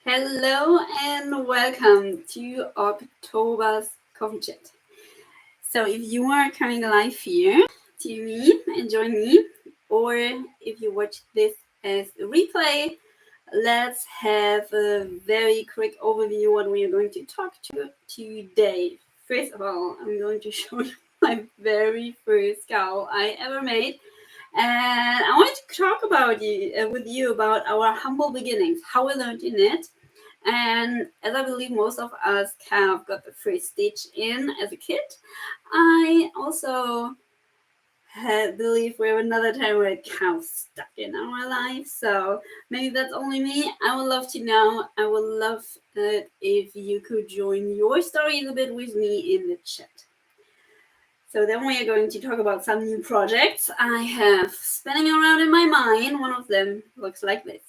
Hello and welcome to October's Coffee Chat. So if you are coming live here to me and join me, or if you watch this as a replay, let's have a very quick overview what we are going to talk to today. First of all, I'm going to show you my very first cowl I ever made. And I wanted to talk with you about our humble beginnings, how we learned to knit, and as I believe most of us kind of got the first stitch in as a kid, I also believe we have another time where it kind of stuck in our life. So maybe that's only me. I would love to know. I would love it if you could join your stories a bit with me in the chat. So then we are going to talk about some new projects I have spinning around in my mind. One of them looks like this.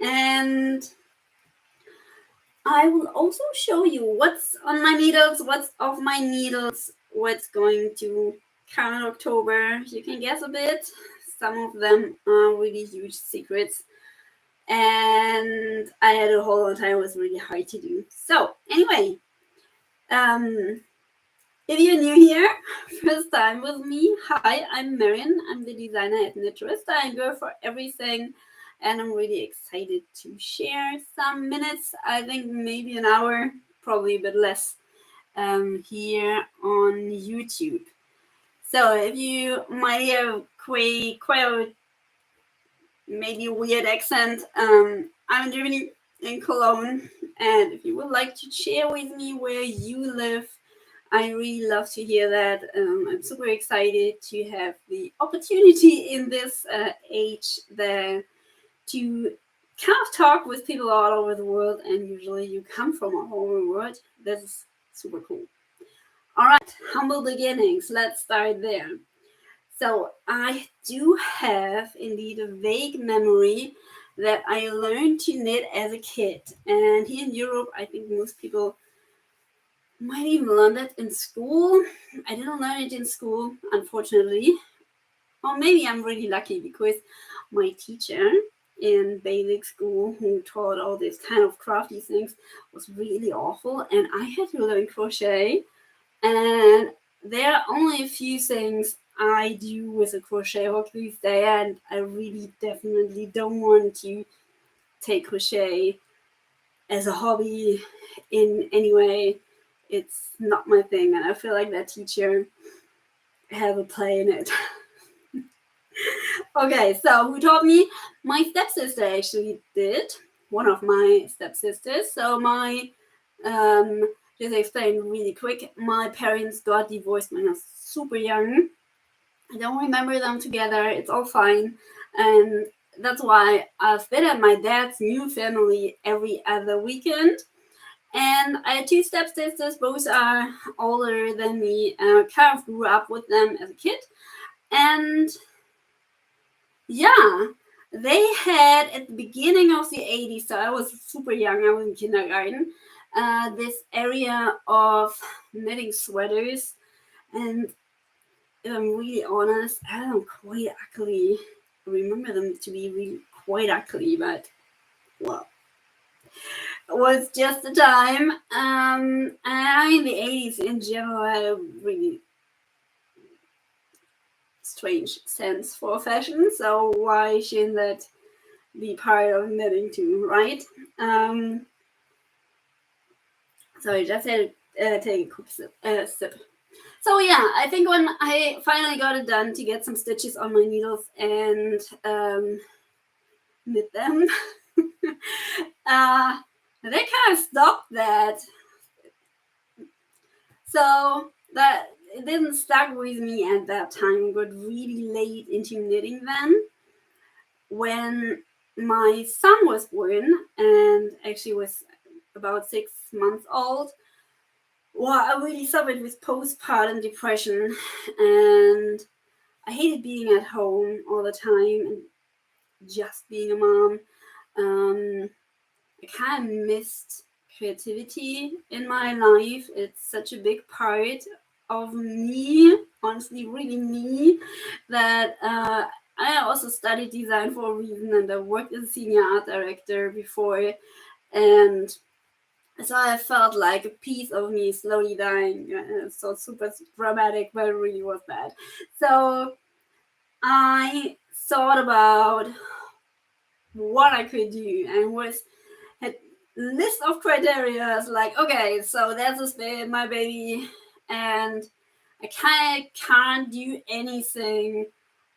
And I will also show you what's on my needles, what's off my needles, what's going to come in October. You can guess a bit. Some of them are really huge secrets. And I had a whole lot of time. It was really hard to do. So anyway, if you're new here, first time with me, hi, I'm Marion. I'm the designer at Knitterista. I go for everything. And I'm really excited to share some minutes, I think maybe an hour, probably a bit less, here on YouTube. So if you might hear quite a maybe weird accent, I'm in Germany, in Cologne, and if you would like to share with me where you live, I really love to hear that. I'm super excited to have the opportunity in this age there to kind of talk with people all over the world, and usually you come from all over the world. This is super cool. All right, humble beginnings. Let's start there. So I do have indeed a vague memory that I learned to knit as a kid. And here in Europe, I think most people might even learn that in school. I didn't learn it in school, unfortunately. Or maybe I'm really lucky because my teacher in basic school who taught all these kind of crafty things was really awful, and I had to learn crochet, and there are only a few things I do with a crochet hook these days, and I really definitely don't want to take crochet as a hobby in any way. It's not my thing, and I feel like that teacher have a play in it. Okay, so who taught me? My stepsister actually did. One of my stepsisters. So just explain really quick. My parents got divorced when I was super young. I don't remember them together. It's all fine. And that's why I've been at my dad's new family every other weekend. And I had two stepsisters. Both are older than me. And I kind of grew up with them as a kid. And yeah, they had at the beginning of the 80s, so I was super young, I was in kindergarten, this area of knitting sweaters. And if I'm really honest, I don't quite ugly. I remember them to be really quite ugly, but well, it was just the time. And in the 80s in general, I had a really strange sense for fashion, so why shouldn't that be part of knitting too, right? Sorry, just had to take a quick sip. So yeah, I think when I finally got it done to get some stitches on my needles and knit them, they kind of stopped that. So that it didn't stuck with me at that time. I got really late into knitting then. When my son was born and actually was about 6 months old, well, I really suffered with postpartum depression, and I hated being at home all the time and just being a mom. I kind of missed creativity in my life. It's such a big part of me, honestly, really me, that I also studied design for a reason, and I worked as a senior art director before, and so I felt like a piece of me slowly dying. So super dramatic, but it really was bad. So I thought about what I could do and had list of criteria like, okay, so that's my baby, and I kind of can't do anything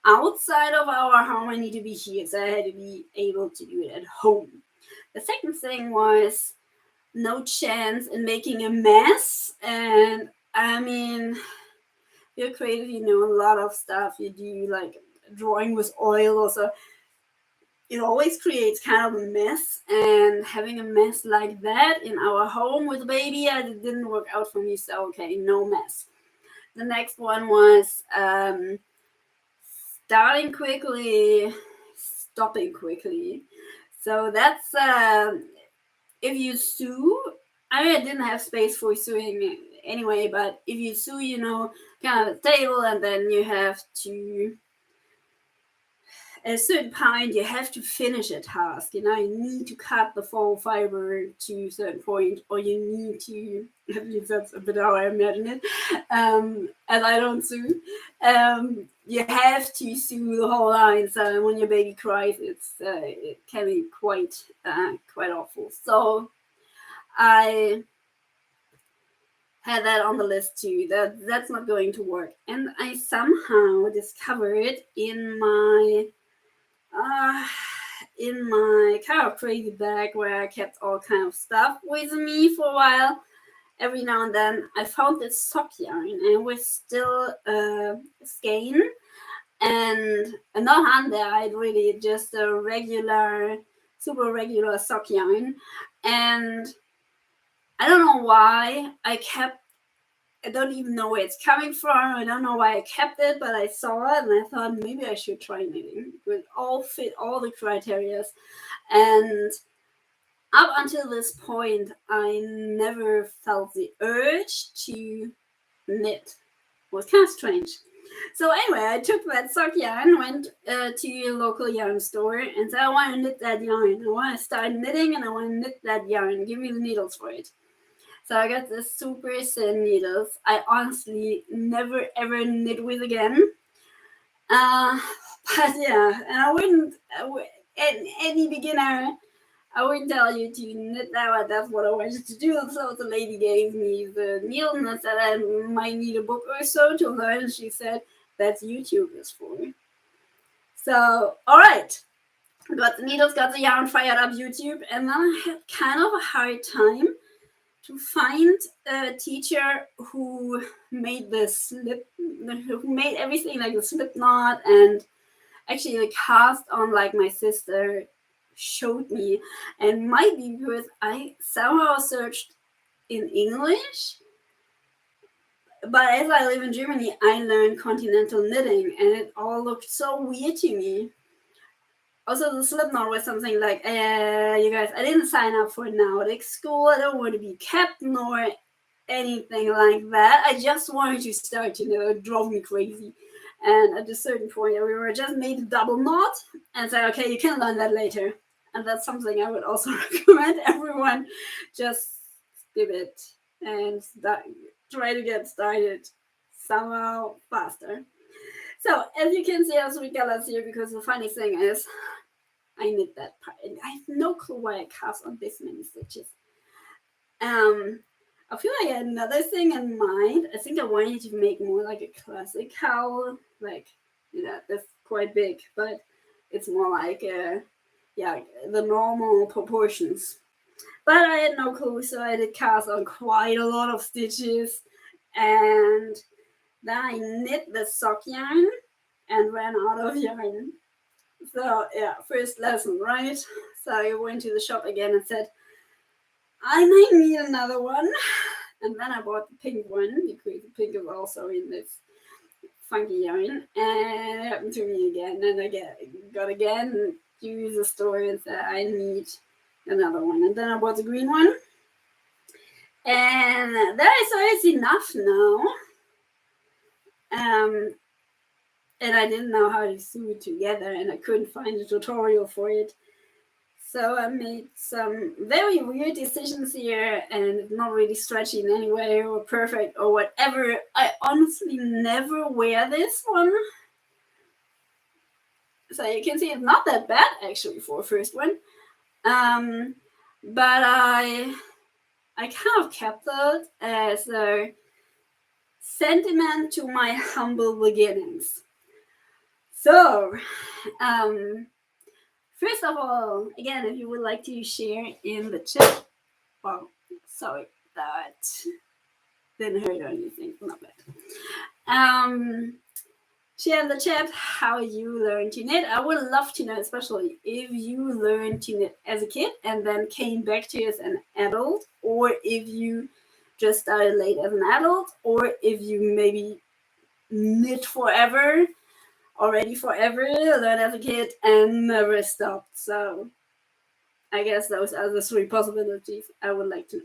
outside of our home. I need to be here, so I had to be able to do it at home. The second thing was no chance in making a mess, and I mean, you're creative, you know a lot of stuff. You do like drawing with oil, also it always creates kind of a mess, and having a mess like that in our home with a baby, it didn't work out for me. So okay, no mess. The next one was starting quickly, stopping quickly. So that's if you sew. I mean, I didn't have space for sewing anyway, but if you sew, kind of a table, and then you have to, at a certain point, you have to finish a task. You need to cut the faux fiber to a certain point, or you need to, at least that's a bit how I imagine it, as I don't sew. You have to sew the whole line, so when your baby cries, it can be quite awful. So I had that on the list too. That's not going to work. And I somehow discovered in my kind of crazy bag where I kept all kind of stuff with me for a while. Every now and then I found this sock yarn, and it was still skein and not hand-dyed, really just a regular, super regular sock yarn. And I don't know why I don't even know where it's coming from. I don't know why I kept it, but I saw it and I thought maybe I should try knitting. It would all fit all the criteria. And up until this point, I never felt the urge to knit. It was kind of strange. So anyway, I took that sock yarn, went to a local yarn store, and said, I want to knit that yarn. I want to start knitting, and I want to knit that yarn. Give me the needles for it. So I got this super thin needles. I honestly never ever knit with again. But yeah, and I wouldn't, any beginner, I wouldn't tell you to knit that, but that's what I wanted to do. So the lady gave me the needle, and I said I might need a book or so to learn. And she said, that's YouTube is for. So, all right. Got the needles, got the yarn, fired up YouTube, and then I had kind of a hard time to find a teacher who made who made everything like a slip knot, and actually the cast on like my sister showed me, and might be because I somehow searched in English. But as I live in Germany, I learned continental knitting, and it all looked so weird to me. Also, the slip knot was something like, you guys, I didn't sign up for Nordic school. I don't want to be kept nor anything like that. I just wanted to start, it drove me crazy. And at a certain point, we were just made a double knot and said, okay, you can learn that later. And that's something I would also recommend everyone. Just do it and try to get started somehow faster. So as you can see, I have 3 colors here because the funny thing is I knit that part. And I have no clue why I cast on this many stitches. I feel like I had another thing in mind. I think I wanted to make more like a classic cowl. Like, that's quite big, but it's more like the normal proportions. But I had no clue, so I did cast on quite a lot of stitches. And then I knit the sock yarn and ran out of yarn. So yeah, first lesson, right? So I went to the shop again and said, I might need another one. And then I bought the pink one because the pink is also in this funky yarn. And it happened to me again. And I got again to use the store and said, I need another one. And then I bought the green one. And then I saw it's enough now. and I didn't know how to sew it together, and I couldn't find a tutorial for it. So I made some very weird decisions here, and it's not really stretchy in any way or perfect or whatever. I honestly never wear this one. So you can see it's not that bad actually for a first one. But I kind of kept it as a sentiment to my humble beginnings. So, first of all, again, if you would like to share in the chat, well, sorry, that didn't hurt or anything, not bad. Share in the chat how you learned to knit. I would love to know, especially if you learned to knit as a kid and then came back to it as an adult, or if you just started late as an adult, or if you maybe knit forever, learned as a kid and never stopped. So I guess those are the three possibilities I would like to know.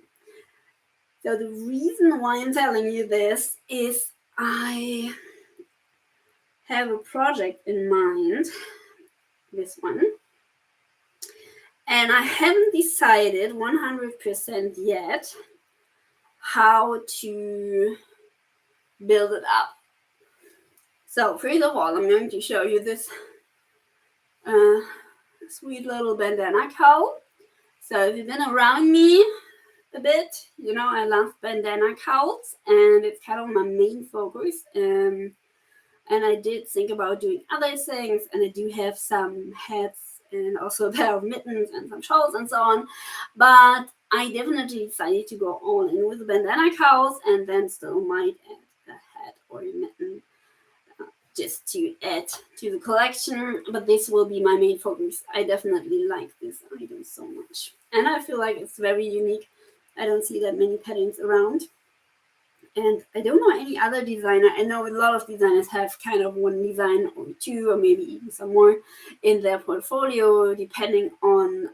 So the reason why I'm telling you this is I have a project in mind, this one, and I haven't decided 100% yet how to build it up. So first of all, I'm going to show you this sweet little bandana cowl. So if you've been around me a bit, you know I love bandana cowls, and it's kind of my main focus. And I did think about doing other things, and I do have some hats and also a pair of mittens and some shawls and so on. But I definitely decided to go all in with the bandana cowls, and then still might add a hat or a mitten just to add to the collection. But this will be my main focus. I definitely like this item so much, and I feel like it's very unique. I don't see that many patterns around. And I don't know any other designer. I know a lot of designers have kind of one design or two, or maybe even some more in their portfolio, depending on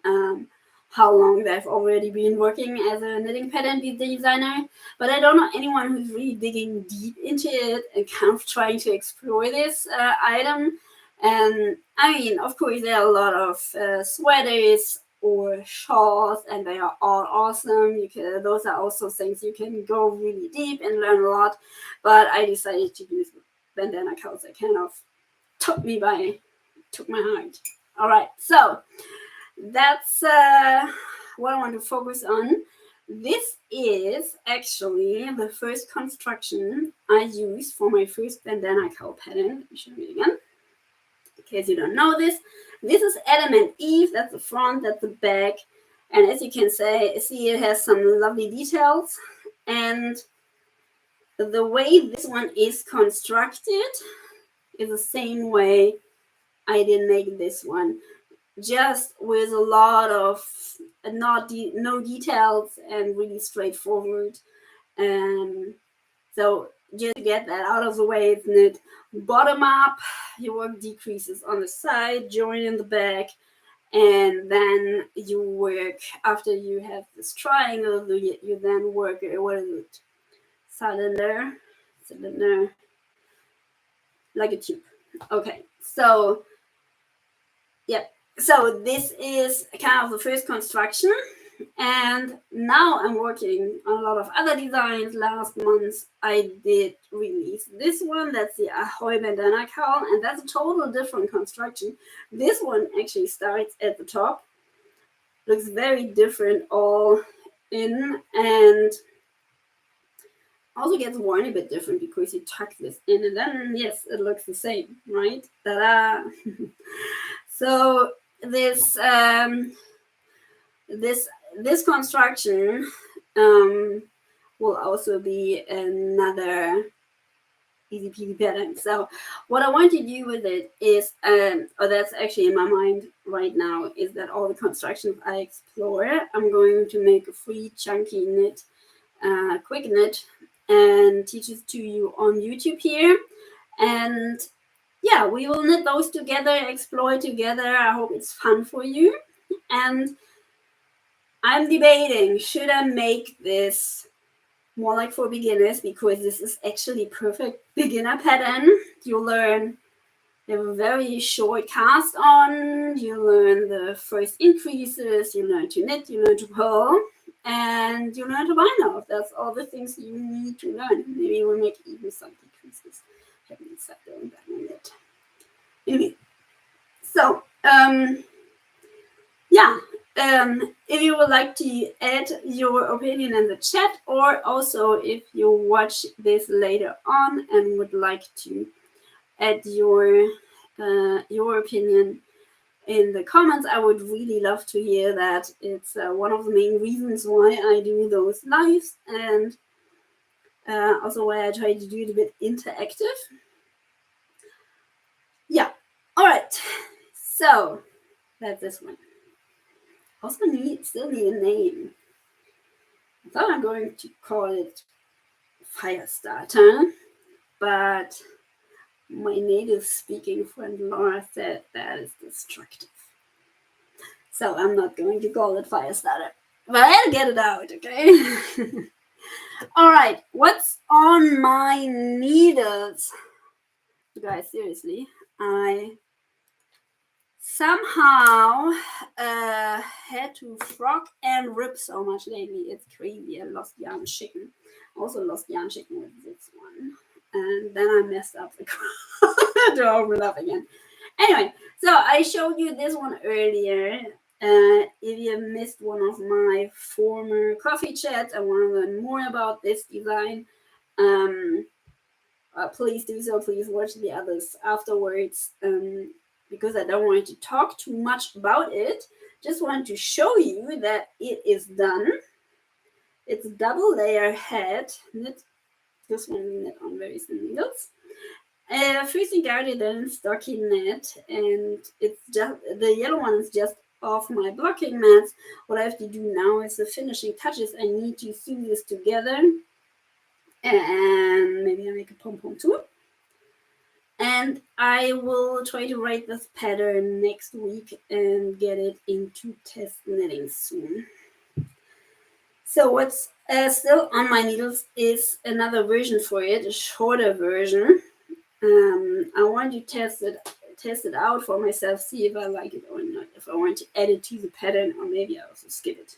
how long they've already been working as a knitting pattern designer. But I don't know anyone who's really digging deep into it and kind of trying to explore this item. And I mean, of course, there are a lot of sweaters or shawls, and they are all awesome. Those are also things you can go really deep and learn a lot. But I decided to use bandana cowls that kind of took my heart. All right, so that's what I want to focus on. This is actually the first construction I used for my first bandana cowl pattern. Let me show you again, in case you don't know this. This is Adam and Eve. That's the front, that's the back. And as you can see, it has some lovely details. And the way this one is constructed is the same way I did make this one. Just with a lot of no details and really straightforward. So just to get that out of the way, it's knit bottom up, you work decreases on the side, join in the back, and then you work, after you have this triangle, you then work, what is it, cylinder, like a tube. Okay, so yep, so this is kind of the first construction. And now I'm working on a lot of other designs. Last month I did release this one. That's the Ahoy bandana cowl, and that's a total different construction. This one actually starts at the top. Looks very different all in, and also gets worn a bit different because you tuck this in, and then yes, it looks the same, right? Ta-da! So this construction will also be another easy peasy pattern. So what I want to do with it is, or that's actually in my mind right now, is that all the constructions I explore, I'm going to make a free chunky knit, quick knit, and teach it to you on YouTube here. And yeah, we will knit those together, explore together. I hope it's fun for you. And I'm debating, should I make this more like for beginners, because this is actually perfect beginner pattern. You learn You have a very short cast on, you learn the first increases, you learn to knit, you learn to purl, and you learn to bind off. That's all the things you need to learn. Maybe we'll make even some decreases. I haven't sat going back on it. Anyway, so yeah, if you would like to add your opinion in the chat, or also if you watch this later on and would like to add your opinion in the comments, I would really love to hear that. It's one of the main reasons why I do those lives, and also why I try to do it a bit interactive. Yeah, all right, so that's this one. Also still need a name. I thought I'm going to call it Firestarter, but my native speaking friend Laura said that is destructive. So I'm not going to call it Firestarter, but I'll get it out, okay? All right, what's on my needles? You guys, seriously, I somehow had to frog and rip so much lately. It's crazy. I lost yarn chicken. Also lost yarn chicken with this one. And then I messed up the crowd to overlap again. Anyway, so I showed you this one earlier. If you missed one of my former coffee chats and want to learn more about this design, please do so. Please watch the others afterwards, because I don't want to talk too much about it. Just want to show you that it is done. It's double layer head knit. This one we knit on very thin needles. Freezing guarded and stockinette, and it's just the yellow one is just off my blocking mats. What I have to do now is the finishing touches. I need to sew this together, and maybe I make a pom-pom too. And I will try to write this pattern next week and get it into test knitting soon. So what's still on my needles is another version for it, a shorter version. I want to test it out for myself, see if I like it or not, if I want to add it to the pattern, or maybe I also skip it.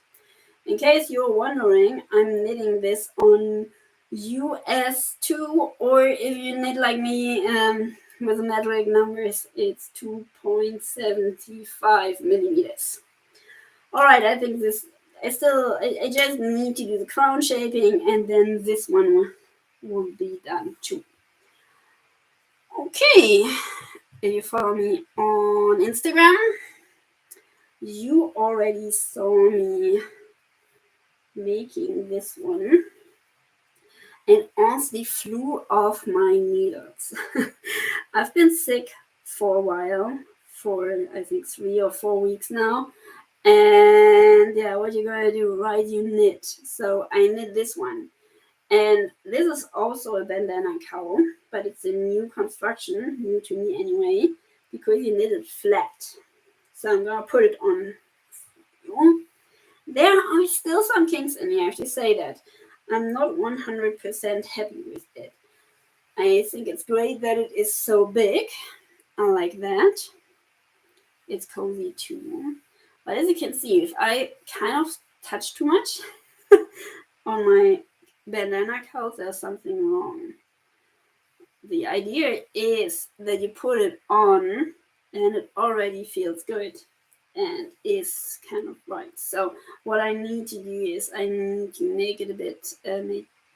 In case you're wondering, I'm knitting this on US 2, or if you knit like me with the metric numbers, it's 2.75 millimeters. All right, I think this, I just need to do the crown shaping, and then this one will be done too. Okay, if you follow me on Instagram, you already saw me making this one, and honestly flew off my needles. I've been sick for a while, for I think 3 or 4 weeks now, and yeah, what you gonna do, right? You knit. So I knit this one, and this is also a bandana cowl, but it's a new construction, new to me anyway, because you knit it flat. So I'm gonna put it on. There are still some kinks in here, I have to say that. I'm not 100% happy with it. I think it's great that it is so big. I like that. It's cozy too. But as you can see, if I kind of touch too much on my bandana cowl, there's something wrong. The idea is that you put it on and it already feels good and is kind of right. So what I need to do is I need to make it a bit,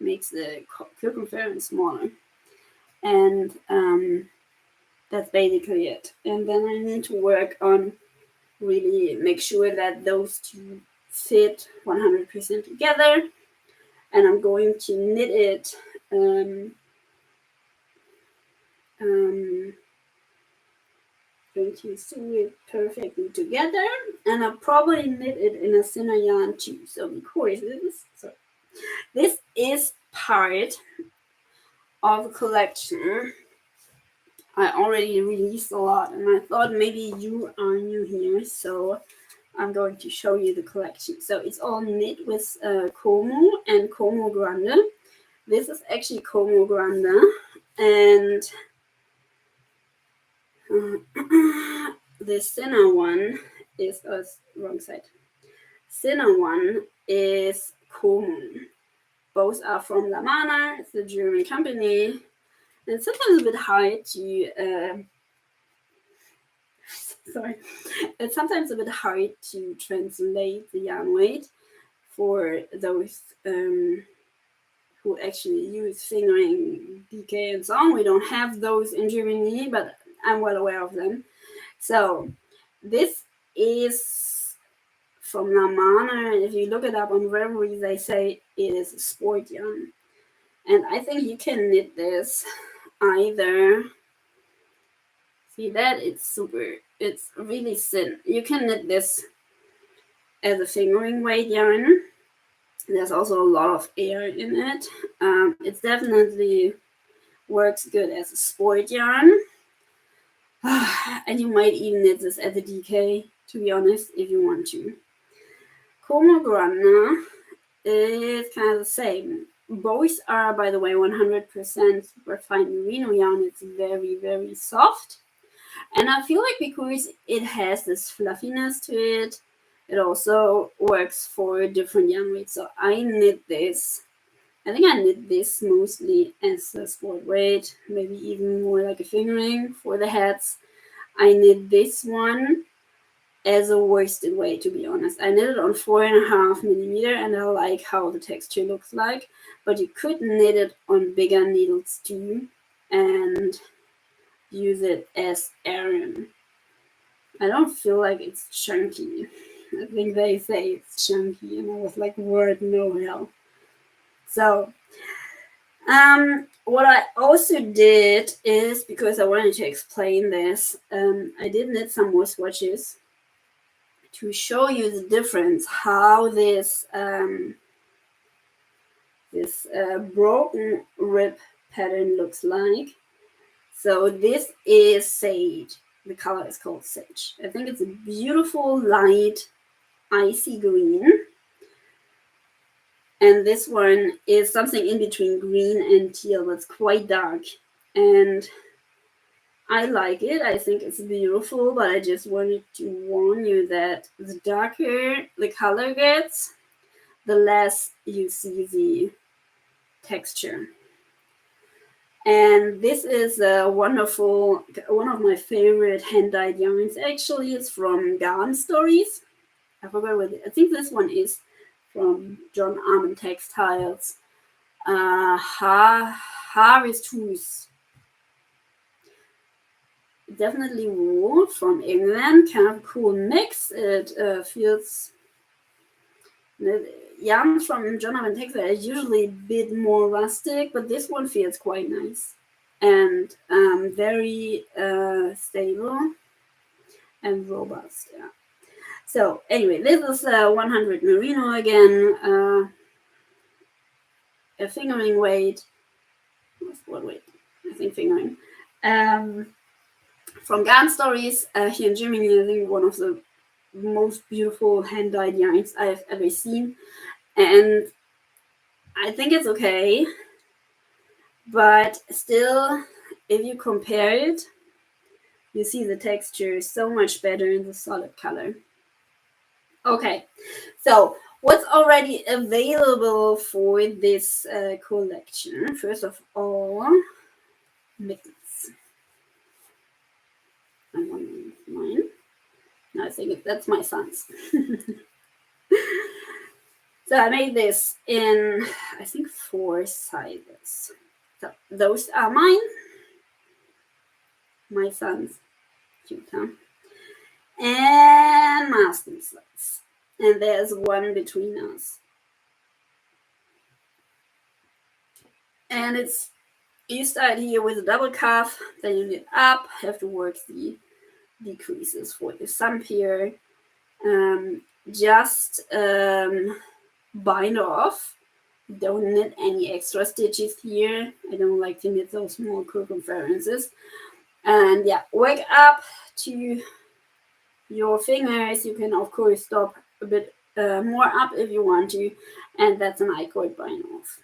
makes the circumference smaller, and that's basically it. And then I need to work on really make sure that those two fit 100% together, and I'm going to knit it going to sew it perfectly together, and I'll probably knit it in a thinner yarn too. So of course this is part of a collection I already released a lot, and I thought maybe you are new here, so I'm going to show you the collection. So it's all knit with Como and Como Grande. This is actually Como Grande, and The thinner one is wrong side. Thinner one is Como. Both are from La Mana. It's a German company. And it's sometimes a bit hard to sorry. It's sometimes a bit hard to translate the yarn weight for those who actually use fingering, DK, and so on. We don't have those in Germany, but I'm well aware of them. So this is from La Mana. If you look it up on Ravelry, they say it is a sport yarn. And I think you can knit this either. See that? It's really thin. You can knit this as a fingering weight yarn. There's also a lot of air in it. It definitely works good as a sport yarn. And you might even knit this as a DK, to be honest, if you want to. Como Grana is kind of the same. Both are, by the way, 100% refined merino yarn. It's very, very soft. And I feel like because it has this fluffiness to it, it also works for different yarn weights. So I knit this. I think I knit this mostly as a sport weight, maybe even more like a fingering for the hats. I knit this one as a worsted weight, to be honest. I knit it on 4.5 millimeter, and I like how the texture looks like. But you could knit it on bigger needles too, and use it as Aran. I don't feel like it's chunky. I think they say it's chunky, and I was like, word no hell. So, what I also did is, because I wanted to explain this, I did knit some more swatches to show you the difference, how this broken rib pattern looks like. So this is Sage. The color is called Sage. I think it's a beautiful light icy green. And this one is something in between green and teal, but it's quite dark. And I like it. I think it's beautiful, but I just wanted to warn you that the darker the color gets, the less you see the texture. And this is a wonderful, one of my favorite hand-dyed yarns. Actually, it's from Garn Stories. I forgot what I think this one is from John Armand Textiles. Harvest. Definitely wool from England, kind of cool mix. It feels, yarn from John Armand Textiles is usually a bit more rustic, but this one feels quite nice and very stable and robust. Yeah. So anyway, this is 100 merino again. A fingering weight. What weight? I think fingering. From Garn Stories here in Germany, I think one of the most beautiful hand-dyed yarns I have ever seen. And I think it's okay. But still, if you compare it, you see the texture is so much better in the solid color. Okay, so what's already available for this collection? First of all, mittens. And one of mine. No, I think that's my son's. So I made this in, I think, 4 sizes. So those are mine. My son's. Cute, huh? And Marston's size. And there's one between us. And it's, you start here with a double cuff, then you knit up, have to work the decreases for your thumb here. Just bind off. Don't knit any extra stitches here. I don't like to knit those small circumferences. And yeah, work up to your fingers. You can of course stop a bit more up if you want to, and that's an I-cord bind off.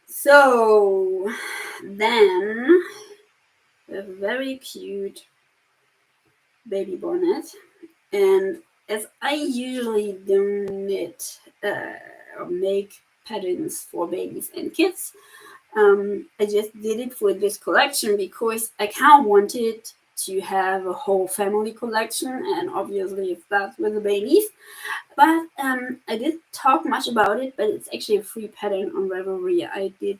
So then a very cute baby bonnet. And as I usually don't knit or make patterns for babies and kids, I just did it for this collection because I kind of wanted to have a whole family collection, and obviously it starts with the babies. But I didn't talk much about it, but it's actually a free pattern on Ravelry. I did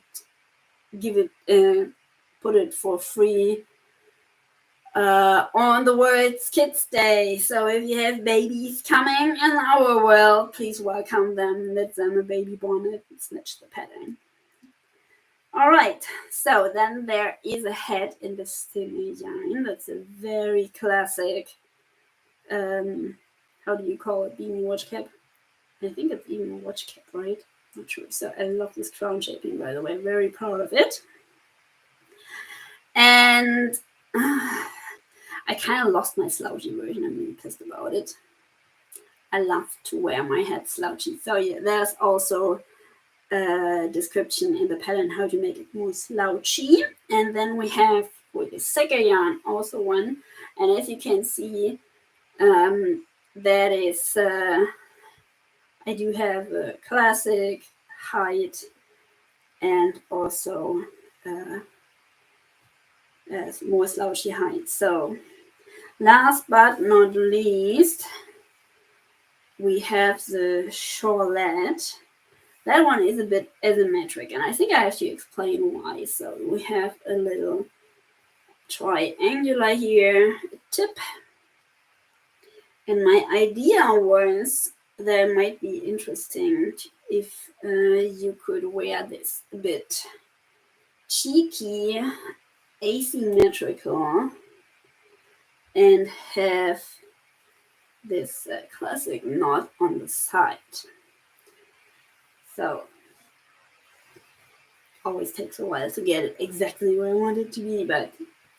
give it, put it for free on the World's Kids Day. So if you have babies coming in our world, please welcome them, knit them a baby bonnet, and snitch the pattern. All right, so then there is a head in this thin yarn. That's a very classic, how do you call it, beanie watch cap? I think it's even a watch cap, right? Not sure. So I love this crown shaping, by the way. Very proud of it. And I kind of lost my slouchy version. I'm really pissed about it. I love to wear my head slouchy. So yeah, there's also a description in the pattern how to make it more slouchy. And then we have for the second yarn also one. And as you can see, that is, I do have a classic height and also more slouchy height. So last but not least, we have the Charlotte. That one is a bit asymmetric, and I think I have to explain why. So we have a little triangular here, tip. And my idea was that it might be interesting if you could wear this a bit cheeky, asymmetrical, and have this classic knot on the side. So always takes a while to get it exactly where I want it to be, but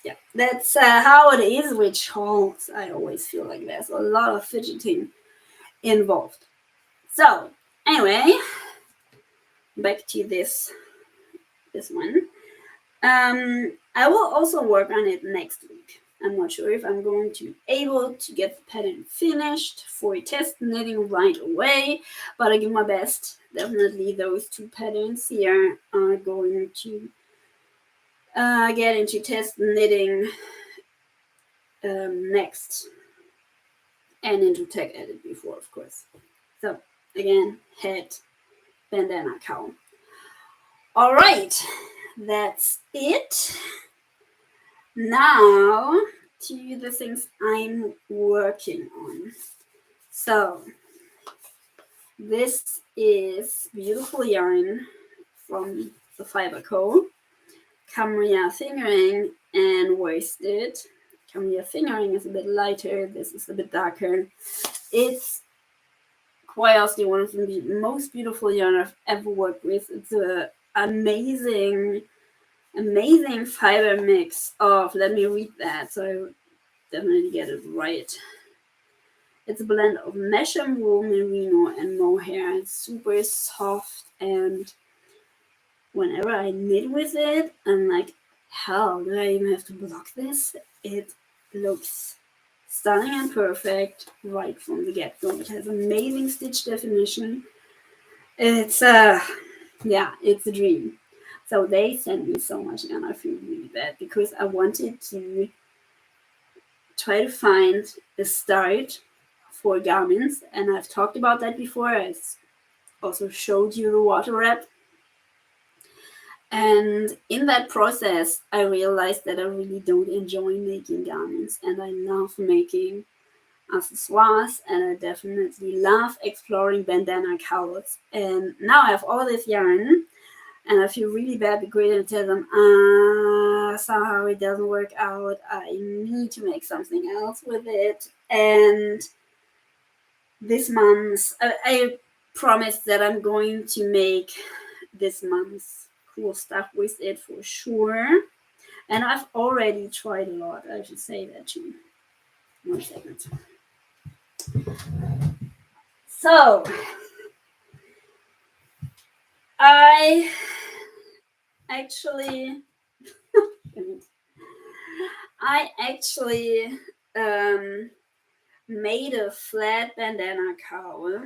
yeah, that's how it is with shawls. I always feel like there's a lot of fidgeting involved. So anyway, back to this one. I will also work on it next week. I'm not sure if I'm going to be able to get the pattern finished for test knitting right away, but I give my best. Definitely those two patterns here are going to get into test knitting next, and into tech edit before, of course. So again, head, bandana, cowl. All right, that's it. Now to the things I'm working on. So this is beautiful yarn from the Fiber Co. Camria fingering and worsted. Camria fingering is a bit lighter. This is a bit darker. It's quite honestly one of the most beautiful yarn I've ever worked with. It's an amazing fiber mix of, let me read that so I definitely get it right. It's a blend of mesh wool, merino, and mohair. It's super soft, and whenever I knit with it, I'm like, hell, do I even have to block this? It looks stunning and perfect right from the get-go. It has amazing stitch definition. It's it's a dream. So they sent me so much, and I feel really bad because I wanted to try to find a start for garments, and I've talked about that before. I also showed you the water wrap. And in that process, I realized that I really don't enjoy making garments, and I love making accessoires, and I definitely love exploring bandana cowls. And now I have all this yarn, and I feel really bad because I tell them, somehow it doesn't work out. I need to make something else with it. And this month, I promised that I'm going to make this month's cool stuff with it for sure. And I've already tried a lot. I should say that too. 1 second. So I actually I actually made a flat bandana cowl,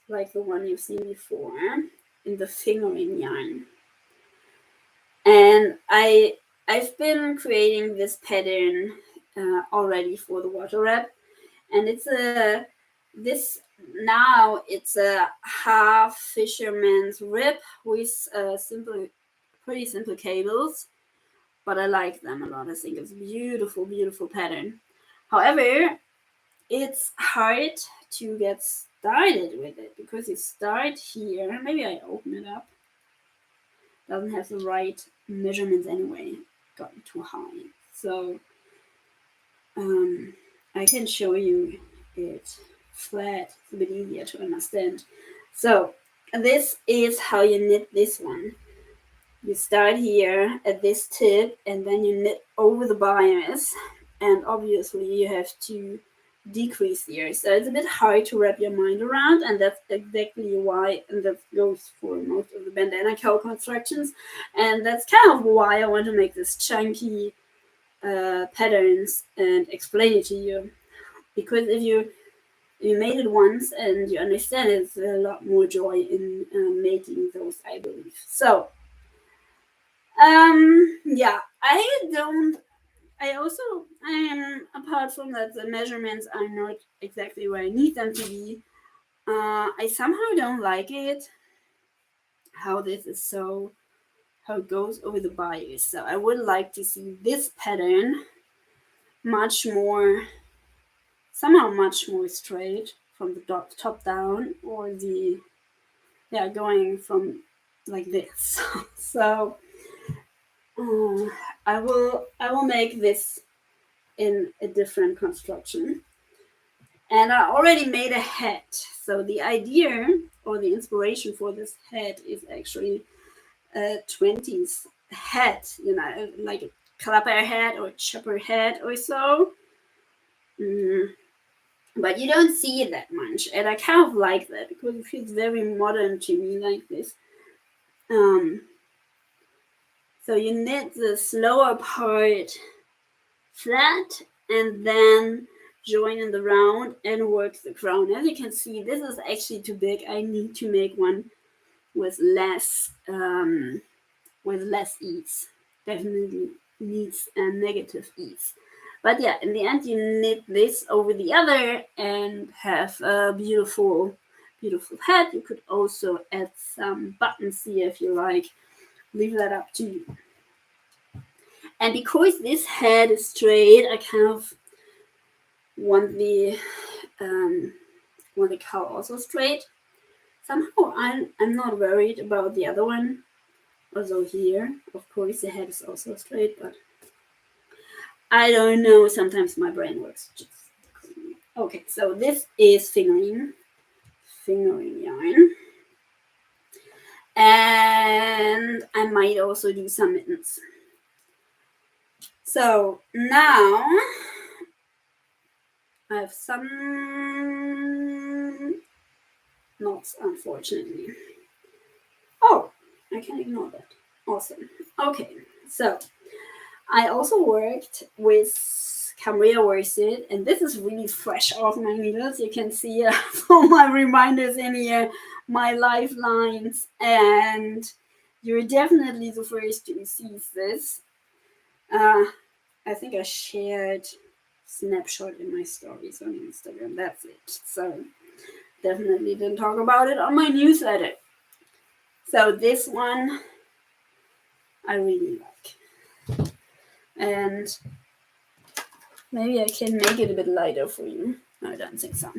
like the one you've seen before, in the fingering yarn. And I've been creating this pattern already for the water wrap, and it's a half fisherman's rib with pretty simple cables, but I like them a lot. I think it's a beautiful, beautiful pattern. However, it's hard to get started with it because you start here. Maybe I open it up. Doesn't have the right measurements anyway. Got too high. So I can show you it flat. It's a bit easier to understand. So this is how you knit this one. You start here at this tip and then you knit over the bias, and obviously you have to decrease here. So it's a bit hard to wrap your mind around, and that's exactly why, and that goes for most of the bandana cowl constructions, and that's kind of why I want to make this chunky patterns and explain it to you. Because if you made it once and you understand it, it's a lot more joy in making those, I believe. So yeah, apart from that, the measurements are not exactly where I need them to be. I somehow don't like it, how it goes over the bias. So I would like to see this pattern somehow much more straight from the top down, or going from like this. So I will make this in a different construction. And I already made a hat. So the idea or the inspiration for this hat is actually a 20s hat, like a clapper hat or chopper hat or so. But you don't see it that much. And I kind of like that because it feels very modern to me, like this. So you knit this lower part flat and then join in the round and work the crown. As you can see, this is actually too big. I need to make one with less ease. Definitely needs a negative ease. But yeah, in the end, you knit this over the other and have a beautiful, beautiful hat. You could also add some buttons here if you like. Leave that up to you. And because this head is straight, I kind of want the cowl also straight. Somehow I'm not worried about the other one. Also here, of course, the head is also straight, but I don't know. Sometimes my brain works just okay. So this is fingering yarn, and I might also do some mittens. So now I have some knots, unfortunately. Oh, I can ignore that. Awesome. Okay, so I also worked with Cambria worsted, and this is really fresh off my needles. You can see all my reminders in here, my lifelines, and you're definitely the first to receive this. I think I shared snapshot in my stories on Instagram. That's it. So definitely didn't talk about it on my newsletter. So this one I really like. And maybe I can make it a bit lighter for you. No, I don't think so.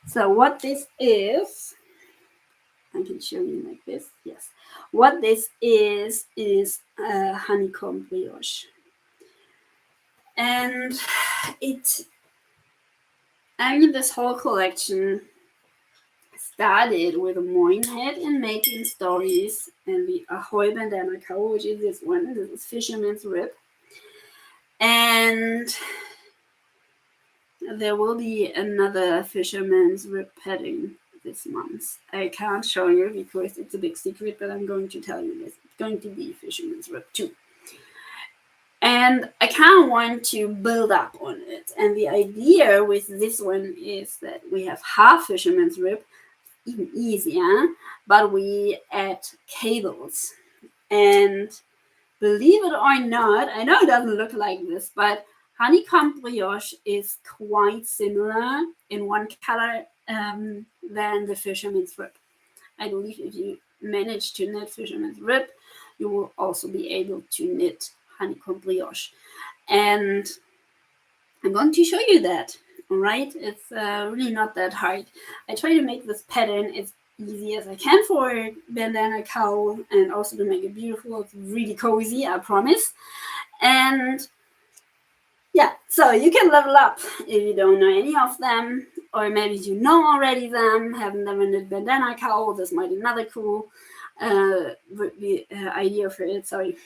So what this is, I can show you like this. Yes. What this is honeycomb brioche. And this whole collection started with a Moin head in making stories and the Ahoy bandana cowl, which is this one. This is fisherman's rib. And there will be another fisherman's rib padding this month. I can't show you because it's a big secret, but I'm going to tell you this. It's going to be fisherman's rib too. And I kind of want to build up on it. And the idea with this one is that we have half fisherman's rib, even easier, but we add cables. And believe it or not, I know it doesn't look like this, but honeycomb brioche is quite similar in one color than the fisherman's rib. I believe if you manage to knit fisherman's rib, you will also be able to knit honeycomb brioche. And I'm going to show you that. All right, it's really not that hard. I try to make this pattern as easy as I can for bandana cowl, and also to make it beautiful. It's really cozy, I promise. And yeah, so you can level up if you don't know any of them, or maybe you know already them, haven't never knit bandana cowl. This might be another cool idea for it. Sorry.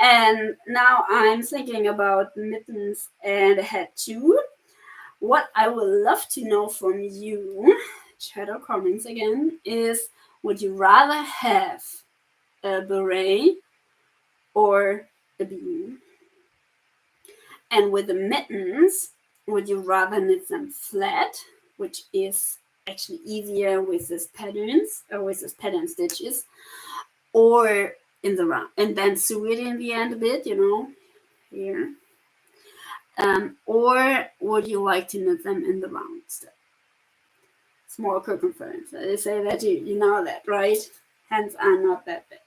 And now I'm thinking about mittens and a hat too. What I would love to know from you, chat or comments again, is would you rather have a beret or a beanie? And with the mittens, would you rather knit them flat, which is actually easier with this patterns or with this pattern stitches, or in the round, and then sew it in the end a bit, here. Or would you like to knit them in the round step? Small circumference. They say that you know that, right? Hands are not that big.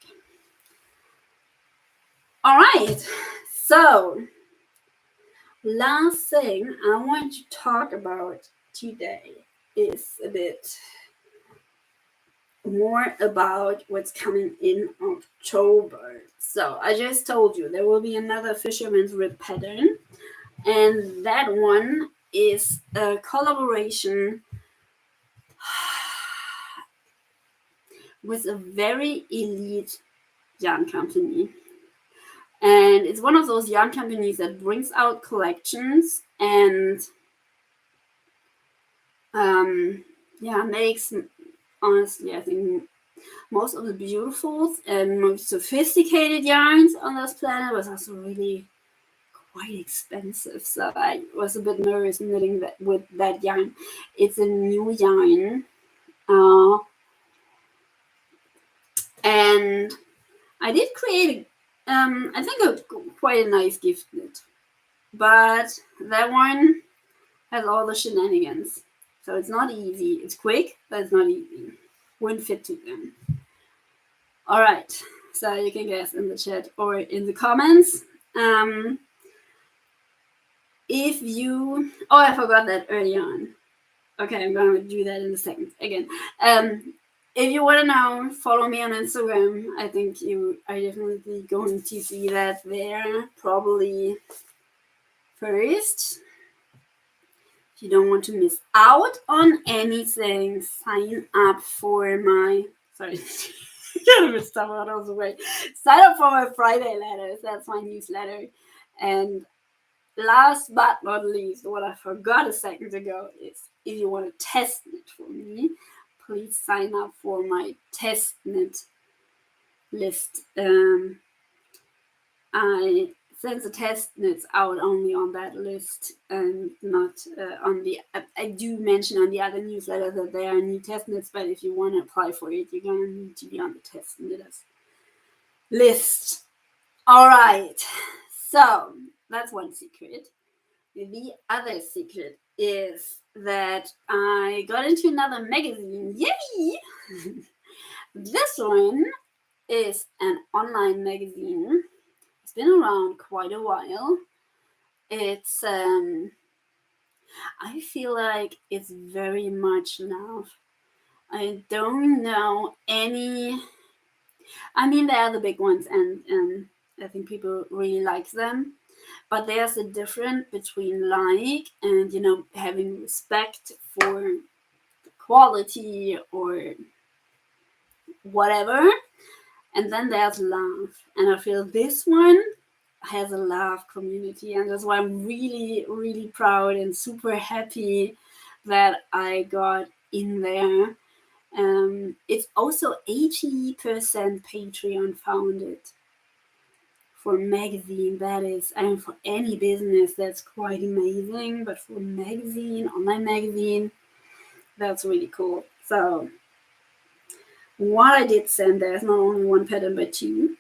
All right. So, last thing I want to talk about today is a bit more about what's coming in October. So, I just told you there will be another fisherman's rib pattern. And that one is a collaboration with a very elite yarn company. And it's one of those yarn companies that brings out collections and makes, honestly, I think most of the beautiful and most sophisticated yarns on this planet, was also really quite expensive, so I was a bit nervous knitting that with that yarn. It's a new yarn, and I did create I think quite a nice gift knit, but that one has all the shenanigans, so it's not easy. It's quick, but it's not easy. Wouldn't fit to them. All right, so you can guess in the chat or in the comments. If you, I forgot that early on. Okay, I'm going to do that in a second again. If you want to know, follow me on Instagram. I think you are definitely going to see that there probably first. If you don't want to miss out on anything, sign up for my, sorry, kind of stuff out of the way. Sign up for my Friday letters. That's my newsletter. And last but not least, what I forgot a second ago is if you want to test knit for me, please sign up for my test knit list. I send the test knits out only on that list and not on the. I do mention on the other newsletter that there are new test knits, but if you want to apply for it, you're gonna need to be on the test knitters list. All right, so that's one secret. The other secret is that I got into another magazine. Yay! This one is an online magazine. It's been around quite a while. It's I feel like it's very much loved. I don't know any. I mean, there are the big ones, and I think people really like them. But there's a difference between like and, having respect for quality or whatever. And then there's love. And I feel this one has a love community. And that's why I'm really, really proud and super happy that I got in there. It's also 80% Patreon founded. for a magazine, that is, I mean, for any business, that's quite amazing. But for a magazine, online magazine, that's really cool. So what I did send, there's not only one pattern but two.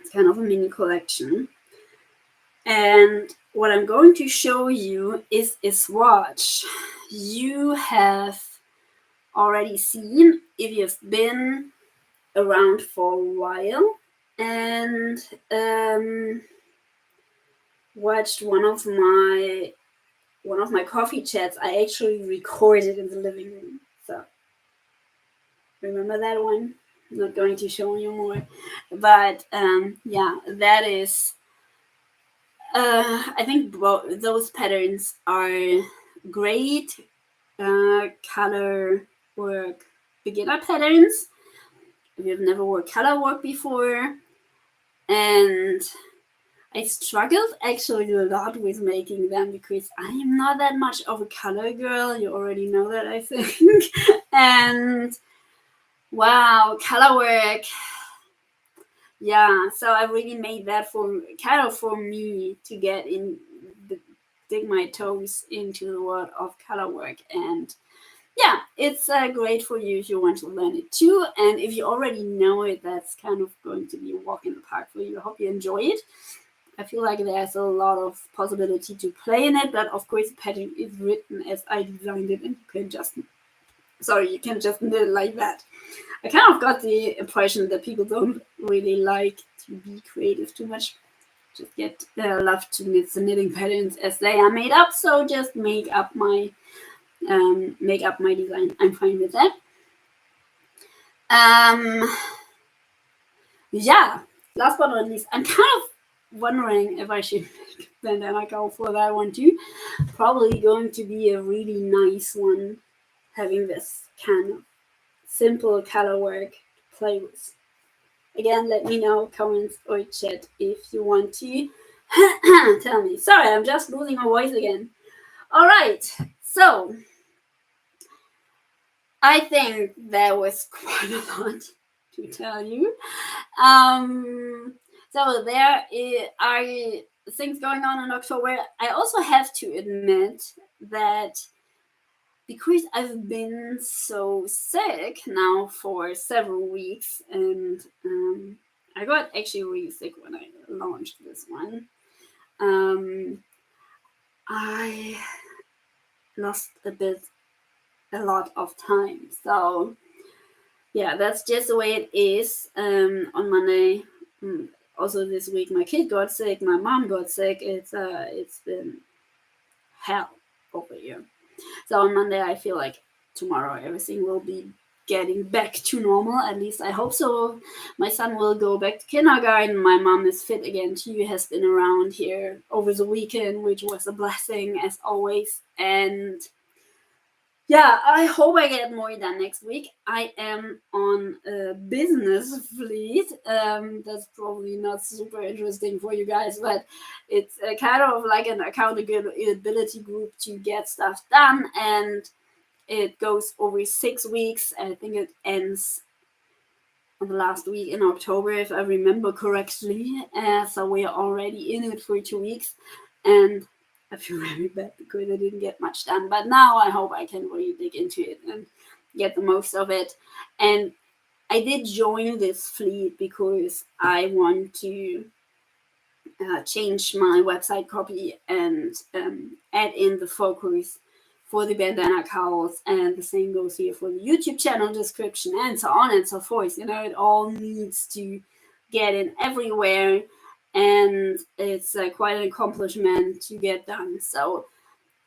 It's kind of a mini collection. And what I'm going to show you is a swatch you have already seen if you've been around for a while and watched one of my coffee chats. I actually recorded in the living room. So remember that one? I'm not going to show you more. But yeah, that is I think those patterns are great color work beginner patterns if you've never worked color work before. And I struggled actually a lot with making them because I am not that much of a color girl. You already know that, I think. And wow, color work. Yeah, so I really made that for kind of for me to get in, dig my toes into the world of color work. And yeah, it's great for you if you want to learn it too. And if you already know it, that's kind of going to be a walk in the park for you. I hope you enjoy it. I feel like there's a lot of possibility to play in it, but of course the pattern is written as I designed it, and you can just knit it like that. I kind of got the impression that people don't really like to be creative too much. Just get love to knit the knitting patterns as they are made up. So just make up my design. I'm fine with that. Yeah. Last but not least, I'm kind of wondering if I should then I go for that one too. Probably going to be a really nice one, having this kind of simple color work to play with. Again, let me know, comments or chat if you want to tell me. Sorry, I'm just losing my voice again. All right, so I think there was quite a lot to tell you. So there are things going on in October. I also have to admit that because I've been so sick now for several weeks, and I got actually really sick when I launched this one. I lost a lot of time. So yeah, that's just the way it is. On Monday, also this week, my kid got sick, my mom got sick. It's been hell over here. So on Monday, I feel like tomorrow everything will be getting back to normal. At least I hope so. My son will go back to kindergarten. My mom is fit again. She has been around here over the weekend, which was a blessing as always. And yeah, I hope I get more done next week. I am on a business fleet. That's probably not super interesting for you guys, but it's a kind of like an accountability group to get stuff done. And it goes over 6 weeks. I think it ends on the last week in October, if I remember correctly. So we are already in it for 2 weeks. And I feel very bad because I didn't get much done. But now I hope I can really dig into it and get the most of it. And I did join this fleet because I want to change my website copy and add in the focus for the bandana cowls, and the same goes here for the YouTube channel description and so on and so forth. You know, it all needs to get in everywhere, and it's quite an accomplishment to get done. So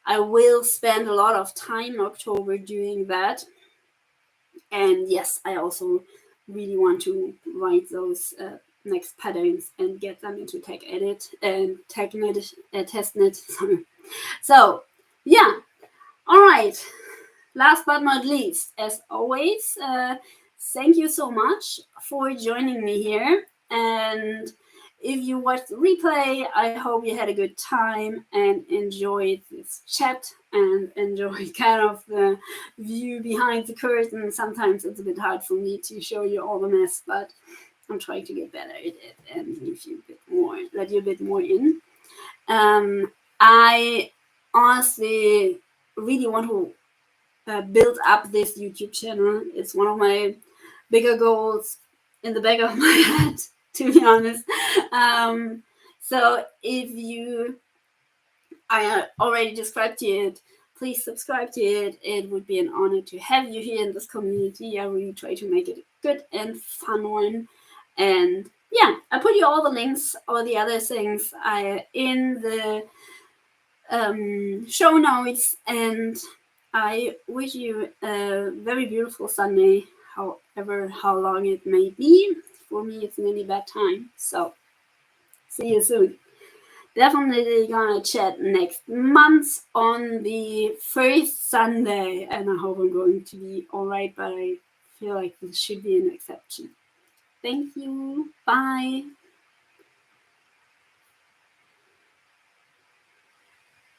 I will spend a lot of time in October doing that. And yes, I also really want to write those next patterns and get them into tech edit and testnet. So yeah, all right. Last but not least, as always, thank you so much for joining me here. And if you watched the replay, I hope you had a good time and enjoyed this chat and enjoyed kind of the view behind the curtain. Sometimes it's a bit hard for me to show you all the mess, but I'm trying to get better at it and let you a bit more in. I honestly really want to build up this YouTube channel. It's one of my bigger goals in the back of my head, to be honest. So if you I already described to it, please subscribe to it. It would be an honor to have you here in this community. I really try to make it a good and fun one. And yeah, I put you all the links, all the other things in the show notes. And I wish you a very beautiful Sunday, however, how long it may be. For me, it's nearly bedtime. So see you soon. Definitely gonna chat next month on the first Sunday, and I hope I'm going to be alright, but I feel like this should be an exception. Thank you. Bye.